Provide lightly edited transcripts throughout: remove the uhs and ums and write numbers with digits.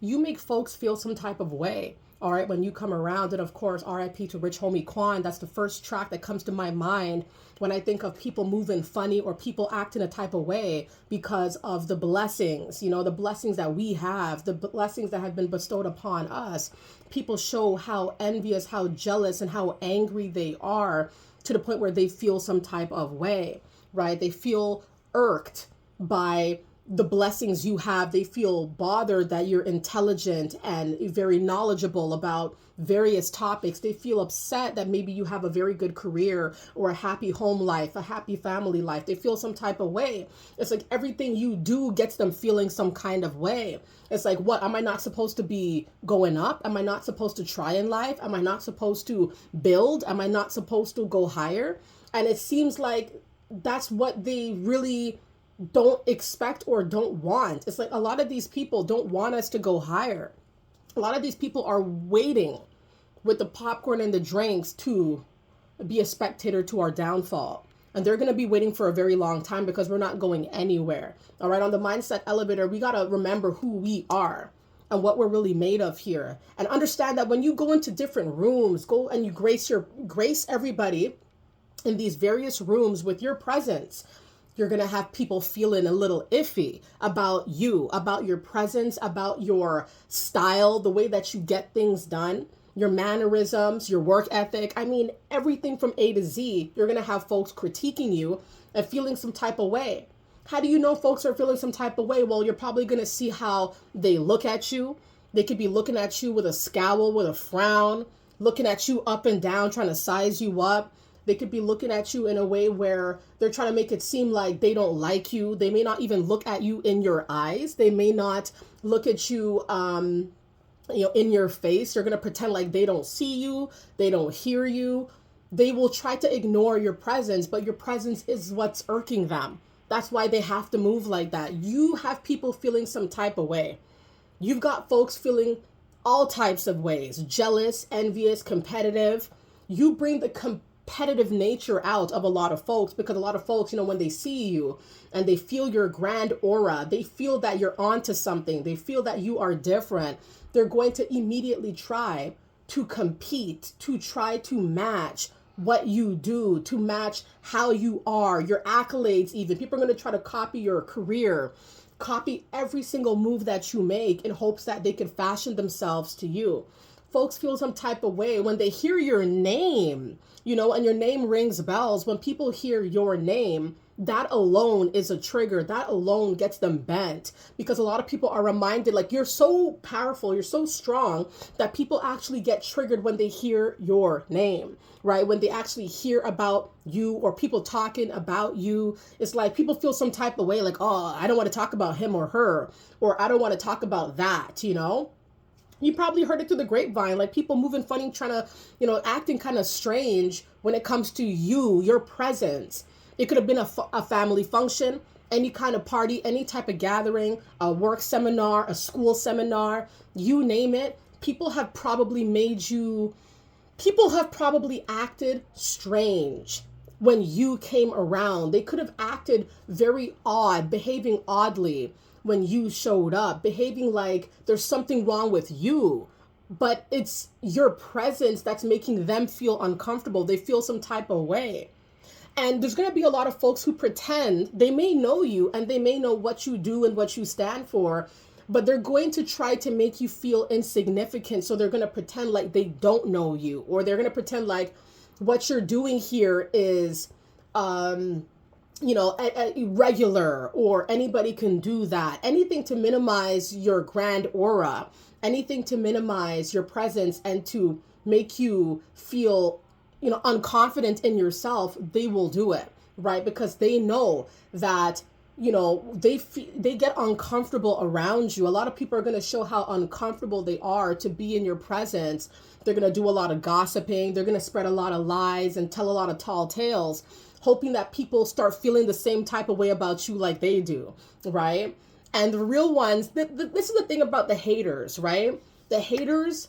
you make folks feel some type of way. All right, when you come around, and of course, RIP to Rich Homie Quan. That's the first track that comes to my mind when I think of people moving funny or people acting a type of way because of the blessings, the blessings that we have, the blessings that have been bestowed upon us. People show how envious, how jealous, and how angry they are to the point where they feel some type of way, right? They feel irked by the blessings you have. They feel bothered that you're intelligent and very knowledgeable about various topics. They feel upset that maybe you have a very good career or a happy home life, a happy family life. They feel some type of way. It's like everything you do gets them feeling some kind of way. It's like, what, am I not supposed to be going up? Am I not supposed to try in life? Am I not supposed to build? Am I not supposed to go higher? And it seems like that's what they really don't expect or don't want. It's like a lot of these people don't want us to go higher. A lot of these people are waiting with the popcorn and the drinks to be a spectator to our downfall. And they're going to be waiting for a very long time because we're not going anywhere. All right. On the mindset elevator, we got to remember who we are and what we're really made of here. And understand that when you go into different rooms, go and you grace everybody in these various rooms with your presence. You're going to have people feeling a little iffy about you, about your presence, about your style, the way that you get things done, your mannerisms, your work ethic. I mean, everything from A to Z, you're going to have folks critiquing you and feeling some type of way. How do you know folks are feeling some type of way? Well, you're probably going to see how they look at you. They could be looking at you with a scowl, with a frown, looking at you up and down, trying to size you up. They could be looking at you in a way where they're trying to make it seem like they don't like you. They may not even look at you in your eyes. They may not look at you, in your face. They're going to pretend like they don't see you. They don't hear you. They will try to ignore your presence, but your presence is what's irking them. That's why they have to move like that. You have people feeling some type of way. You've got folks feeling all types of ways: jealous, envious, competitive. You bring the competitive nature out of a lot of folks because a lot of folks, when they see you and they feel your grand aura, they feel that you're onto something. They feel that you are different. They're going to immediately try to compete, to try to match what you do, to match how you are, your accolades even. People are going to try to copy your career, copy every single move that you make in hopes that they can fashion themselves to you. Folks feel some type of way when they hear your name, and your name rings bells. When people hear your name, that alone is a trigger. That alone gets them bent because a lot of people are reminded, like, you're so powerful, you're so strong that people actually get triggered when they hear your name, right? When they actually hear about you or people talking about you, it's like people feel some type of way like, oh, I don't want to talk about him or her, or I don't want to talk about that, You probably heard it through the grapevine, like people moving funny, trying to, acting kind of strange when it comes to you, your presence. It could have been a family function, any kind of party, any type of gathering, a work seminar, a school seminar, you name it. People have probably acted strange when you came around. They could have acted very odd, behaving oddly when you showed up, behaving like there's something wrong with you, but it's your presence that's making them feel uncomfortable. They feel some type of way. And there's going to be a lot of folks who pretend they may know you and they may know what you do and what you stand for, but they're going to try to make you feel insignificant. So they're going to pretend like they don't know you, or they're going to pretend like what you're doing here is, irregular, or anybody can do that. Anything to minimize your grand aura, anything to minimize your presence and to make you feel, unconfident in yourself, they will do it, right? Because they know that, they get uncomfortable around you. A lot of people are going to show how uncomfortable they are to be in your presence. They're going to do a lot of gossiping. They're going to spread a lot of lies and tell a lot of tall tales, hoping that people start feeling the same type of way about you like they do, right? And the real ones, this is the thing about the haters, right? The haters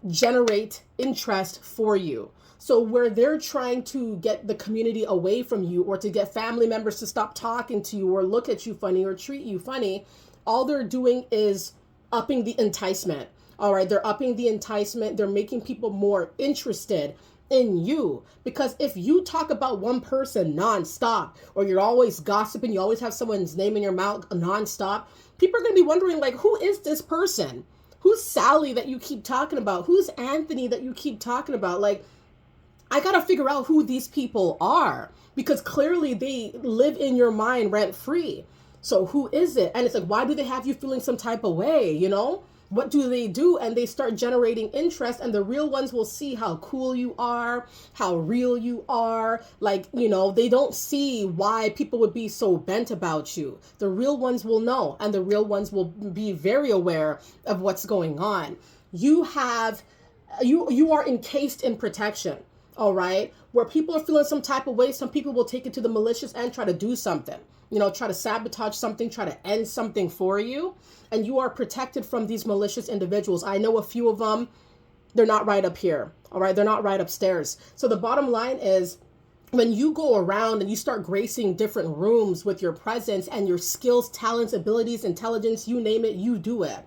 generate interest for you. So where they're trying to get the community away from you, or to get family members to stop talking to you or look at you funny or treat you funny, all they're doing is upping the enticement. All right, they're upping the enticement. They're making people more interested in you, because if you talk about one person nonstop, or you're always gossiping, you always have someone's name in your mouth nonstop, people are going to be wondering, like, who is this person? Who's Sally that you keep talking about? Who's Anthony that you keep talking about? Like, I got to figure out who these people are, because clearly they live in your mind rent free. So who is it? And it's like, why do they have you feeling some type of way? You know, what do they do? And they start generating interest, and the real ones will see how cool you are, how real you are. Like, you know, they don't see why people would be so bent about you. The real ones will know, and the real ones will be very aware of what's going on. You are encased in protection. All right, where people are feeling some type of way, some people will take it to the malicious and try to do something, you know, try to sabotage something, try to end something for you. And you are protected from these malicious individuals. I know a few of them. They're not right up here. All right, they're not right upstairs. So the bottom line is, when you go around and you start gracing different rooms with your presence and your skills, talents, abilities, intelligence, you name it, you do it.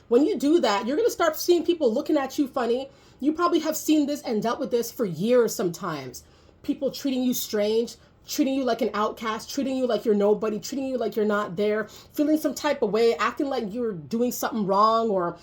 When you do that, you're going to start seeing people looking at you funny. You probably have seen this and dealt with this for years sometimes. People treating you strange, treating you like an outcast, treating you like you're nobody, treating you like you're not there, feeling some type of way, acting like you're doing something wrong, or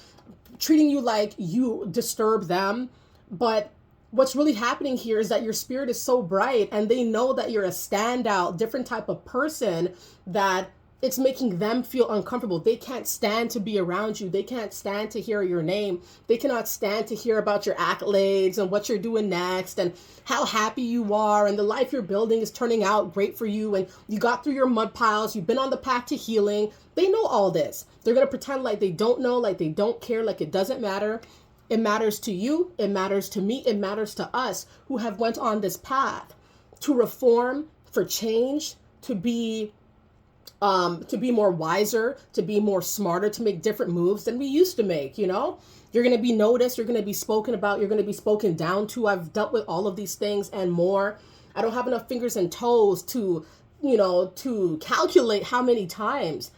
treating you like you disturb them. But what's really happening here is that your spirit is so bright, and they know that you're a standout, different type of person, that it's making them feel uncomfortable. They can't stand to be around you. They can't stand to hear your name. They cannot stand to hear about your accolades and what you're doing next and how happy you are and the life you're building is turning out great for you and you got through your mud piles. You've been on the path to healing. They know all this. They're going to pretend like they don't know, like they don't care, like it doesn't matter. It matters to you. It matters to me. It matters to us who have went on this path to reform, for change, to be more wiser, to be more smarter, to make different moves than we used to make. You know, you're going to be noticed, you're going to be spoken about, you're going to be spoken down to. I've dealt with all of these things and more. I don't have enough fingers and toes to, you know, to calculate how many times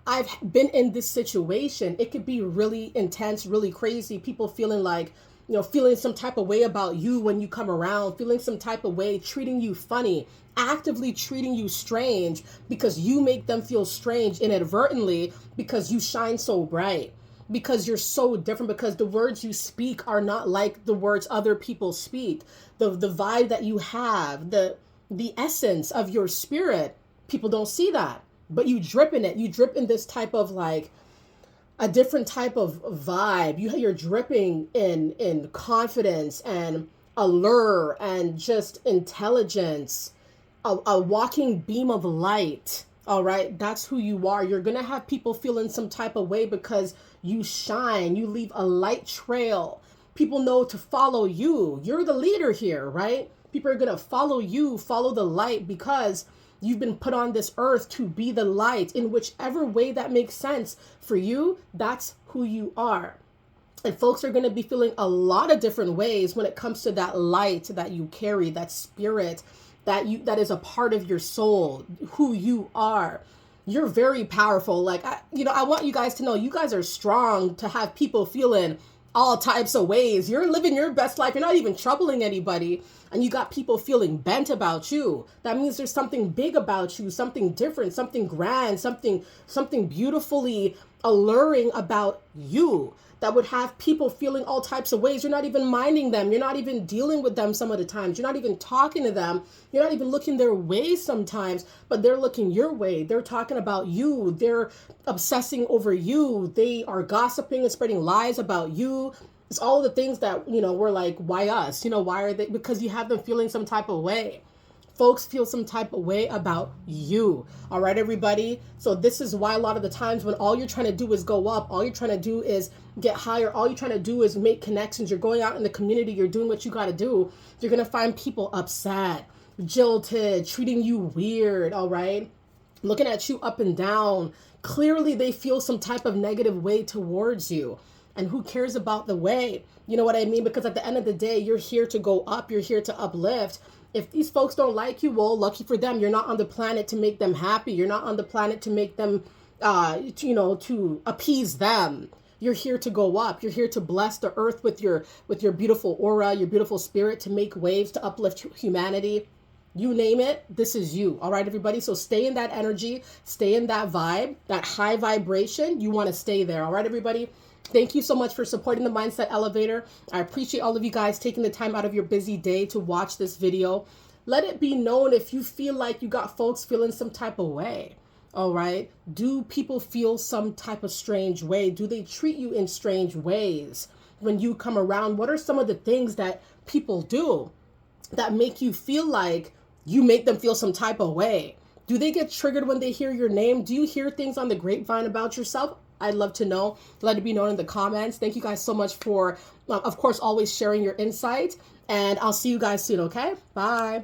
I've been in this situation. It could be really intense, really crazy. People feeling like, you know, feeling some type of way about you when you come around, feeling some type of way, treating you funny, actively treating you strange because you make them feel strange inadvertently, because you shine so bright, because you're so different, because the words you speak are not like the words other people speak. The vibe that you have, the essence of your spirit, people don't see that, but you drip in it. You drip in this type of like a different type of vibe. You're dripping in confidence and allure and just intelligence, a walking beam of light. All right, that's who you are. You're gonna have people feeling some type of way because you shine. You leave a light trail. People know to follow you. You're the leader here, right? People are gonna follow you, follow the light, because you've been put on this earth to be the light in whichever way that makes sense for you. That's who you are. And folks are going to be feeling a lot of different ways when it comes to that light that you carry, that spirit that is a part of your soul, who you are. You're very powerful. Like, I want you guys to know you guys are strong to have people feeling all types of ways. You're living your best life. You're not even troubling anybody. And you got people feeling bent about you. That means there's something big about you, something different, something grand, something beautifully alluring about you that would have people feeling all types of ways. You're not even minding them. You're not even dealing with them some of the times. You're not even talking to them. You're not even looking their way sometimes, but they're looking your way. They're talking about you. They're obsessing over you. They are gossiping and spreading lies about you. It's all the things that, we're like, why us? Why are they? Because you have them feeling some type of way. Folks feel some type of way about you. All right, everybody. So this is why a lot of the times when all you're trying to do is go up, all you're trying to do is get higher, all you're trying to do is make connections, you're going out in the community, you're doing what you got to do, you're going to find people upset, jilted, treating you weird, all right? Looking at you up and down. Clearly, they feel some type of negative way towards you. And who cares about the way? You know what I mean? Because at the end of the day, you're here to go up. You're here to uplift. If these folks don't like you, well, lucky for them. You're not on the planet to make them happy. You're not on the planet to make them, to appease them. You're here to go up. You're here to bless the earth with your beautiful aura, your beautiful spirit, to make waves, to uplift humanity. You name it, this is you. All right, everybody. So stay in that energy, stay in that vibe, that high vibration. You want to stay there. All right, everybody. Thank you so much for supporting the Mindset Elevator. I appreciate all of you guys taking the time out of your busy day to watch this video. Let it be known if you feel like you got folks feeling some type of way. All right. Do people feel some type of strange way? Do they treat you in strange ways when you come around? What are some of the things that people do that make you feel like you make them feel some type of way? Do they get triggered when they hear your name? Do you hear things on the grapevine about yourself? I'd love to know. Let it be known in the comments. Thank you guys so much for, of course, always sharing your insights. And I'll see you guys soon, okay? Bye.